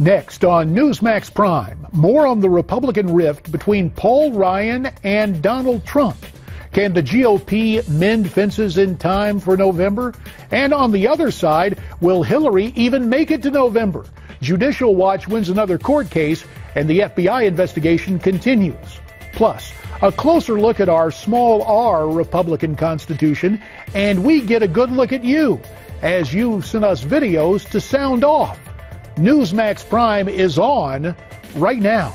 Next on Newsmax Prime, more on the Republican rift between Paul Ryan and Donald Trump. Can the GOP mend fences in time for November? And on the other side, will Hillary even make it to November? Judicial Watch wins another court case, and the FBI investigation continues. Plus, a closer look at our small r Republican Constitution, and we get a good look at you as you send us videos to sound off. Newsmax Prime is on right now.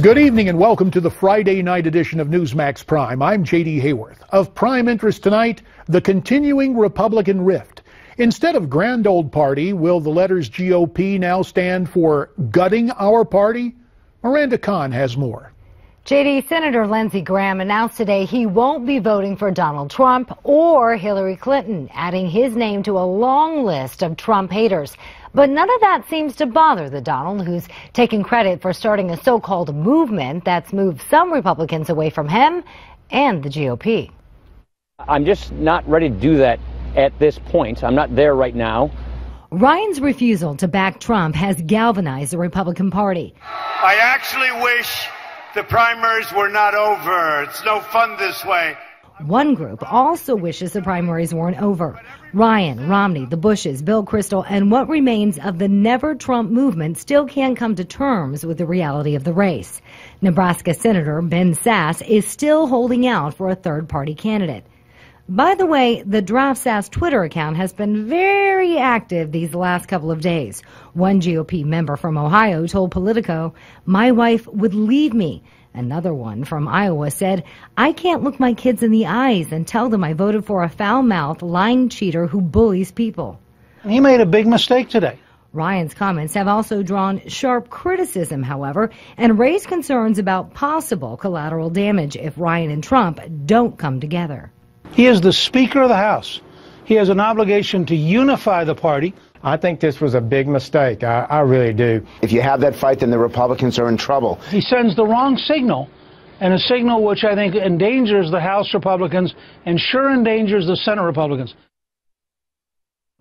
Good evening and welcome to the Friday night edition of Newsmax Prime. I'm J.D. Hayworth. Of prime interest tonight, the continuing Republican rift. Instead of grand old party, will the letters GOP now stand for gutting our party? Miranda Khan has more. JD, Senator Lindsey Graham announced today he won't be voting for Donald Trump or Hillary Clinton, adding his name to a long list of Trump haters. But none of that seems to bother the Donald, who's taken credit for starting a so-called movement that's moved some Republicans away from him and the GOP. I'm just not ready to do that at this point. I'm not there right now. Ryan's refusal to back Trump has galvanized the Republican Party. I actually wish the primaries were not over. It's no fun this way. One group also wishes the primaries weren't over. Ryan, Romney, the Bushes, Bill Kristol, and what remains of the Never Trump movement still can't come to terms with the reality of the race. Nebraska Senator Ben Sasse is still holding out for a third-party candidate. By the way, the Draft Sasse Twitter account has been very active these last couple of days. One GOP member from Ohio told Politico, "My wife would leave me." Another one from Iowa said, "I can't look my kids in the eyes and tell them I voted for a foul-mouthed, lying cheater who bullies people." He made a big mistake today. Ryan's comments have also drawn sharp criticism, however, and raised concerns about possible collateral damage if Ryan and Trump don't come together. He is the Speaker of the House. He has an obligation to unify the party. I think this was a big mistake. I really do. If you have that fight, then the Republicans are in trouble. He sends the wrong signal, and a signal which I think endangers the House Republicans and sure endangers the Senate Republicans.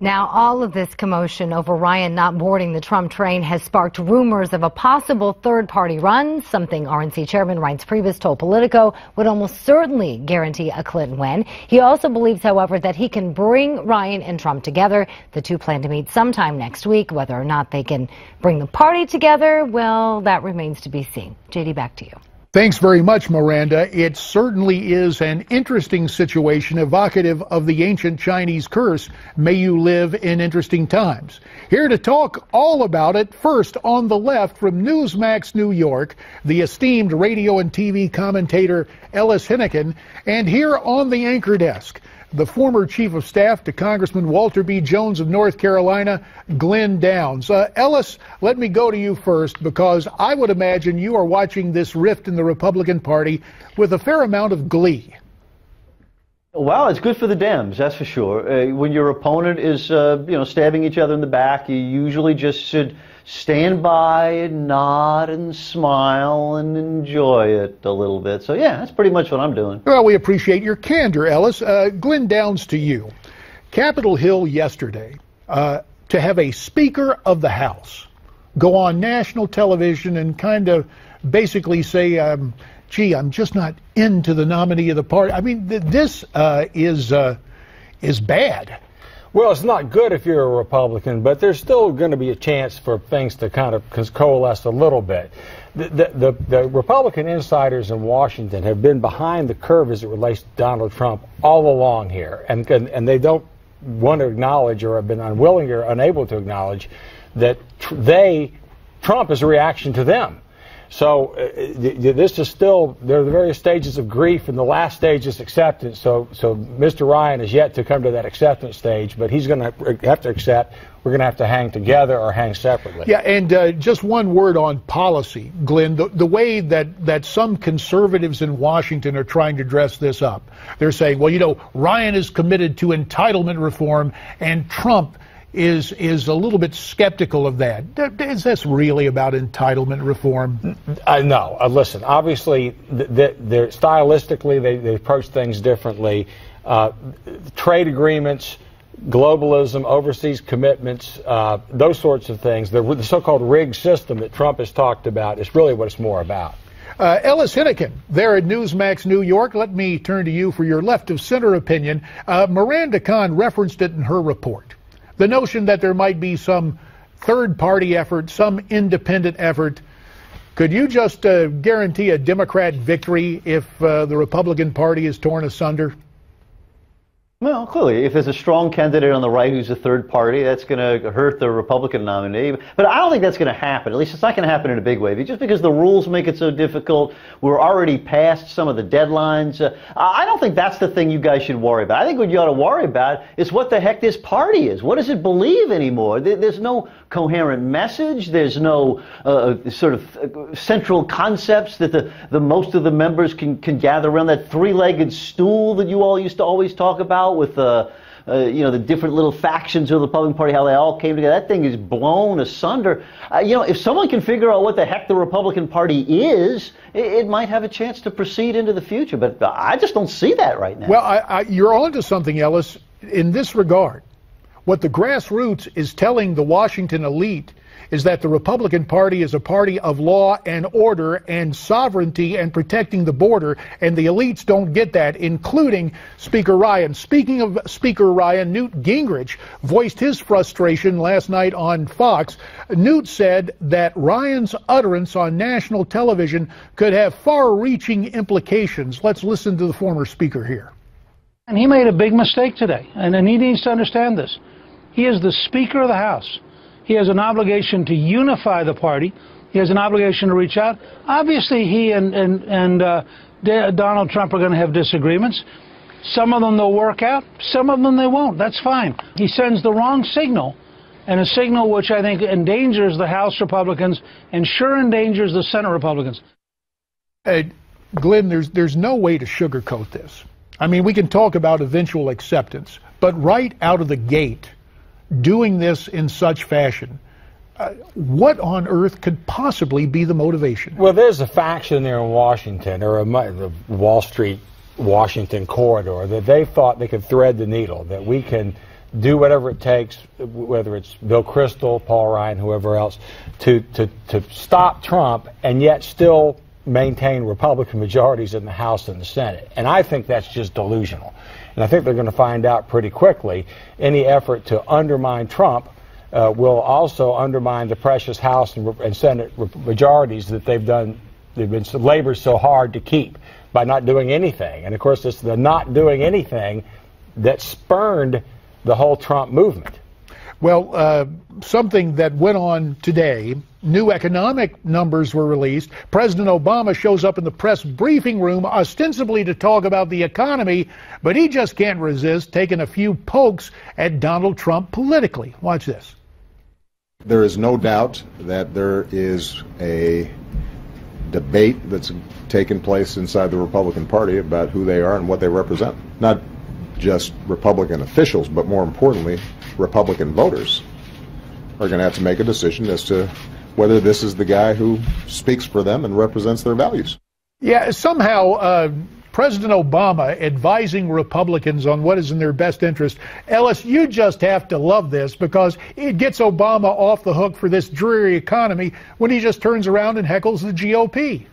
Now, all of this commotion over Ryan not boarding the Trump train has sparked rumors of a possible third-party run, something RNC Chairman Reince Priebus told Politico would almost certainly guarantee a Clinton win. He also believes, however, that he can bring Ryan and Trump together. The two plan to meet sometime next week. Whether or not they can bring the party together, well, that remains to be seen. JD, back to you. Thanks very much, Miranda. It certainly is an interesting situation, evocative of the ancient Chinese curse, "May you live in interesting times." Here to talk all about it, first on the left from Newsmax New York, the esteemed radio and TV commentator Ellis Henican, and here on the anchor desk, the former Chief of Staff to Congressman Walter B. Jones of North Carolina, Glen Downs. Ellis, let me go to you first, because I would imagine you are watching this rift in the Republican Party with a fair amount of glee. Well, it's good for the Dems, that's for sure. When your opponent is, stabbing each other in the back, you usually just should stand by and nod and smile and enjoy it a little bit. So, yeah, that's pretty much what I'm doing. Well, we appreciate your candor, Ellis. Glen Downs, to you. Capitol Hill yesterday, to have a Speaker of the House go on national television and kind of basically say, gee, I'm just not into the nominee of the party. I mean, this is bad. Well, it's not good if you're a Republican, but there's still going to be a chance for things to kind of coalesce a little bit. The Republican insiders in Washington have been behind the curve as it relates to Donald Trump all along here, and they don't want to acknowledge, or have been unwilling or unable to acknowledge, that Trump is a reaction to them. So this is still, there are the various stages of grief, and the last stage is acceptance. So Mr. Ryan is yet to come to that acceptance stage, but he's going to have to accept we're going to have to hang together or hang separately. Yeah, and just one word on policy, Glenn. The way that some conservatives in Washington are trying to dress this up. They're saying, well, Ryan is committed to entitlement reform, and Trump is a little bit skeptical of that. Is this really about entitlement reform? No. Listen, obviously, they're stylistically, they approach things differently. Trade agreements, globalism, overseas commitments, those sorts of things. The so-called rigged system that Trump has talked about is really what it's more about. Ellis Henican, there at Newsmax New York. Let me turn to you for your left-of-center opinion. Miranda Khan referenced it in her report. The notion that there might be some third-party effort, some independent effort. Could you just guarantee a Democrat victory if the Republican Party is torn asunder? Well, clearly, if there's a strong candidate on the right who's a third party, that's going to hurt the Republican nominee. But I don't think that's going to happen. At least it's not going to happen in a big way. Just because the rules make it so difficult, we're already past some of the deadlines. I don't think that's the thing you guys should worry about. I think what you ought to worry about is what the heck this party is. What does it believe anymore? There's no coherent message. There's no sort of central concepts that the most of the members can gather around. That three-legged stool that you all used to always talk about with the different little factions of the Republican Party, how they all came together. That thing is blown asunder. If someone can figure out what the heck the Republican Party is, it might have a chance to proceed into the future. But I just don't see that right now. Well, you're on to something, Ellis, in this regard. What the grassroots is telling the Washington elite is that the Republican Party is a party of law and order and sovereignty and protecting the border, and the elites don't get that, including Speaker Ryan. Speaking of Speaker Ryan, Newt Gingrich voiced his frustration last night on Fox. Newt said that Ryan's utterance on national television could have far-reaching implications. Let's listen to the former speaker here. And he made a big mistake today, and he needs to understand this. He is the Speaker of the House. He has an obligation to unify the party. He has an obligation to reach out. Obviously, he and Donald Trump are going to have disagreements. Some of them they'll work out. Some of them they won't. That's fine. He sends the wrong signal, and a signal which I think endangers the House Republicans and sure endangers the Senate Republicans. Glenn, there's no way to sugarcoat this. I mean, we can talk about eventual acceptance, but right out of the gate, doing this in such fashion, what on earth could possibly be the motivation? Well, there's a faction there in Washington, or the Wall Street, Washington corridor, that they thought they could thread the needle, that we can do whatever it takes, whether it's Bill Kristol, Paul Ryan, whoever else, to stop Trump and yet still maintain Republican majorities in the House and the Senate. And I think that's just delusional. And I think they're going to find out pretty quickly any effort to undermine Trump will also undermine the precious House and Senate majorities that they've been labored so hard to keep by not doing anything. And of course, it's the not doing anything that spurned the whole Trump movement. Well, something that went on today, new economic numbers were released. President Obama shows up in the press briefing room ostensibly to talk about the economy, but he just can't resist taking a few pokes at Donald Trump politically. Watch this. There is no doubt that there is a debate that's taken place inside the Republican Party about who they are and what they represent. Not just Republican officials, but more importantly, Republican voters are going to have to make a decision as to whether this is the guy who speaks for them and represents their values. Yeah, somehow President Obama advising Republicans on what is in their best interest. Ellis, you just have to love this because it gets Obama off the hook for this dreary economy when he just turns around and heckles the GOP.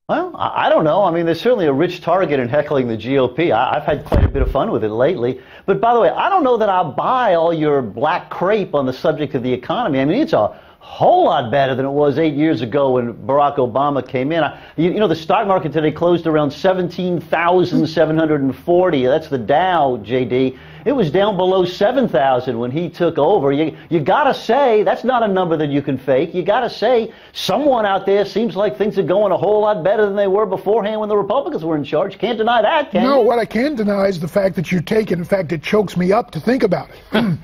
Well, I don't know. I mean, there's certainly a rich target in heckling the GOP. I've had quite a bit of fun with it lately. But by the way, I don't know that I'll buy all your black crepe on the subject of the economy. I mean, it's a whole lot better than it was 8 years ago when Barack Obama came in. You know, the stock market today closed around 17,740. That's the Dow, JD. It was down below 7,000 when he took over. You got to say, that's not a number that you can fake. You got to say, someone out there seems like things are going a whole lot better than they were beforehand when the Republicans were in charge. Can't deny that, can you? No, what I can deny is the fact that you take it. In fact, it chokes me up to think about it.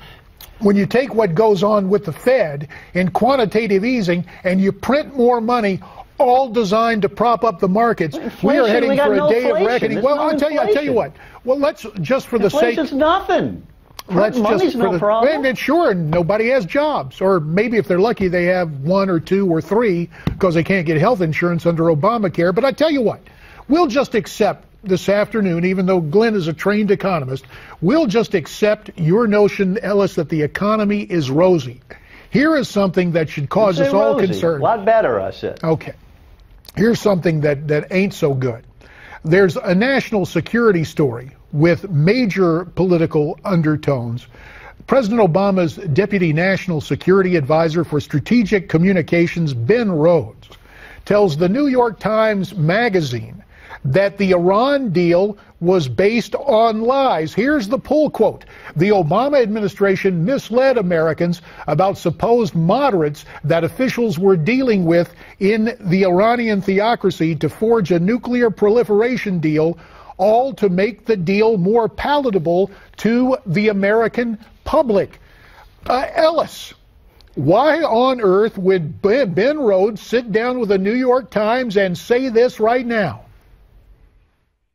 When you take what goes on with the Fed in quantitative easing and you print more money, all designed to prop up the markets, we are heading for a day of reckoning. Well, I'll tell you what. Well, let's just for the sake. Inflation's nothing. Money's no problem. And sure, nobody has jobs. Or maybe if they're lucky, they have 1 or 2 or 3 because they can't get health insurance under Obamacare. But I tell you what, we'll just accept this afternoon, even though Glenn is a trained economist, we'll just accept your notion, Ellis, that the economy is rosy. Here is something that should cause us all concern. A lot better, I said. Okay. Here's something that ain't so good. There's a national security story with major political undertones. President Obama's Deputy National Security Advisor for Strategic Communications, Ben Rhodes, tells the New York Times Magazine that the Iran deal was based on lies. Here's the pull quote. The Obama administration misled Americans about supposed moderates that officials were dealing with in the Iranian theocracy to forge a nuclear proliferation deal, all to make the deal more palatable to the American public. Ellis, why on earth would Ben Rhodes sit down with the New York Times and say this right now?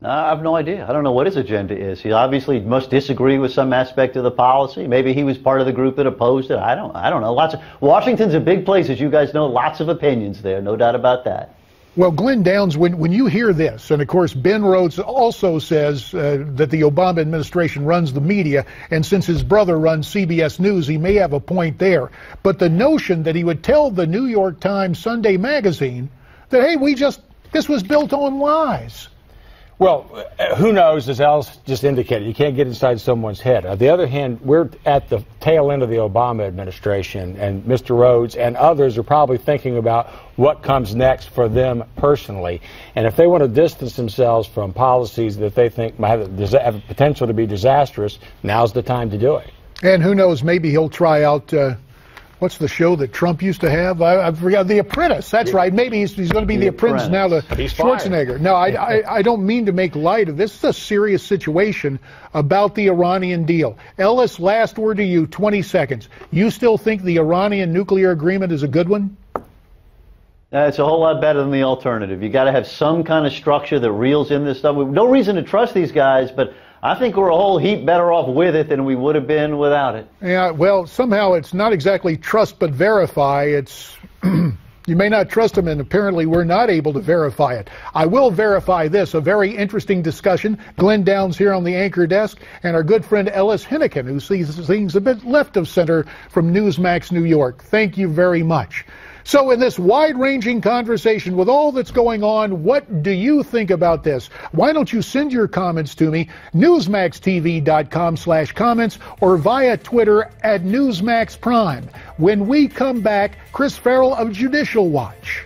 I have no idea. I don't know what his agenda is. He obviously must disagree with some aspect of the policy. Maybe he was part of the group that opposed it. I don't know. Washington's a big place, as you guys know. Lots of opinions there, no doubt about that. Well, Glen Downs, when you hear this, and of course Ben Rhodes also says that the Obama administration runs the media, and since his brother runs CBS News, he may have a point there. But the notion that he would tell the New York Times Sunday magazine that, hey, this was built on lies. Well, who knows, as Ellis just indicated, you can't get inside someone's head. On the other hand, we're at the tail end of the Obama administration, and Mr. Rhodes and others are probably thinking about what comes next for them personally. And if they want to distance themselves from policies that they think might have potential to be disastrous, now's the time to do it. And who knows, maybe he'll try out... what's the show that Trump used to have? I forgot. The Apprentice. That's right. Maybe he's going to be the Apprentice now to Schwarzenegger. No, I don't mean to make light of this. This is a serious situation about the Iranian deal. Ellis, last word to you, 20 seconds. You still think the Iranian nuclear agreement is a good one? It's a whole lot better than the alternative. You got to have some kind of structure that reels in this stuff. No reason to trust these guys, but I think we're a whole heap better off with it than we would have been without it. Yeah, well, somehow it's not exactly trust but verify. It's you may not trust them, and apparently we're not able to verify it. I will verify this, a very interesting discussion. Glen Downs here on the anchor desk, and our good friend Ellis Henican, who sees things a bit left of center from Newsmax New York. Thank you very much. So in this wide-ranging conversation with all that's going on, what do you think about this? Why don't you send your comments to me, newsmaxtv.com/comments, or via Twitter at Newsmax Prime. When we come back, Chris Farrell of Judicial Watch.